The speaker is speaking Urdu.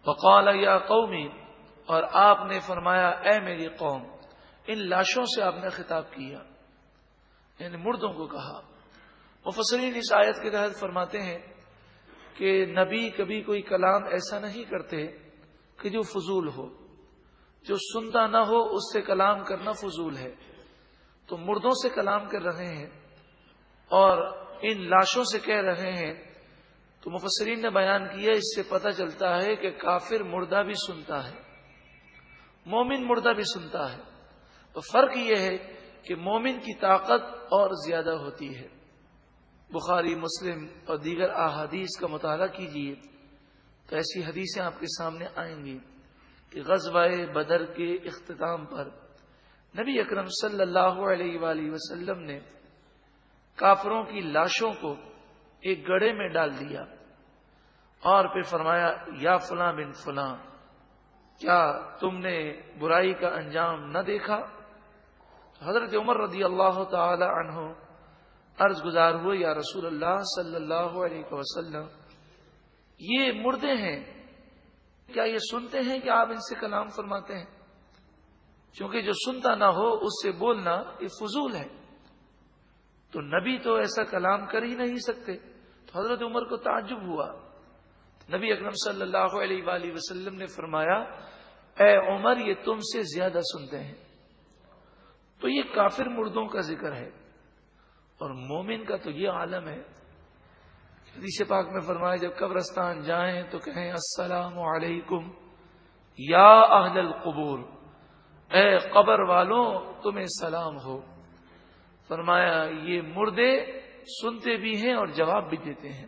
وقال یا قومی، اور آپ نے فرمایا اے میری قوم. ان لاشوں سے آپ نے خطاب کیا، یعنی مردوں کو کہا. مفسرین اس آیت کے تحت فرماتے ہیں کہ نبی کبھی کوئی کلام ایسا نہیں کرتے کہ جو فضول ہو، جو سنتا نہ ہو اس سے کلام کرنا فضول ہے. تو مردوں سے کلام کر رہے ہیں اور ان لاشوں سے کہہ رہے ہیں. تو مفسرین نے بیان کیا اس سے پتہ چلتا ہے کہ کافر مردہ بھی سنتا ہے، مومن مردہ بھی سنتا ہے. تو فرق یہ ہے کہ مومن کی طاقت اور زیادہ ہوتی ہے. بخاری، مسلم اور دیگر احادیث کا مطالعہ کیجیے تو ایسی حدیثیں آپ کے سامنے آئیں گی کہ غزوہ بدر کے اختتام پر نبی اکرم صلی اللہ علیہ وآلہ وسلم نے کافروں کی لاشوں کو ایک گڑھے میں ڈال دیا اور پھر فرمایا یا فلاں بن فلاں، کیا تم نے برائی کا انجام نہ دیکھا؟ حضرت عمر رضی اللہ تعالی عنہ عرض گزار ہوئے یا رسول اللہ صلی اللہ علیہ وسلم، یہ مردے ہیں، کیا یہ سنتے ہیں کہ آپ ان سے کلام فرماتے ہیں؟ کیونکہ جو سنتا نہ ہو اس سے بولنا یہ فضول ہے. تو نبی تو ایسا کلام کر ہی نہیں سکتے. تو حضرت عمر کو تعجب ہوا. نبی اکرم صلی اللہ علیہ وآلہ وسلم نے فرمایا اے عمر، یہ تم سے زیادہ سنتے ہیں. تو یہ کافر مردوں کا ذکر ہے، اور مومن کا تو یہ عالم ہے. حدیث پاک میں فرمایا جب قبرستان جائیں تو کہیں السلام علیکم یا اہل القبور، اے قبر والوں تمہیں سلام ہو. فرمایا یہ مردے سنتے بھی ہیں اور جواب بھی دیتے ہیں.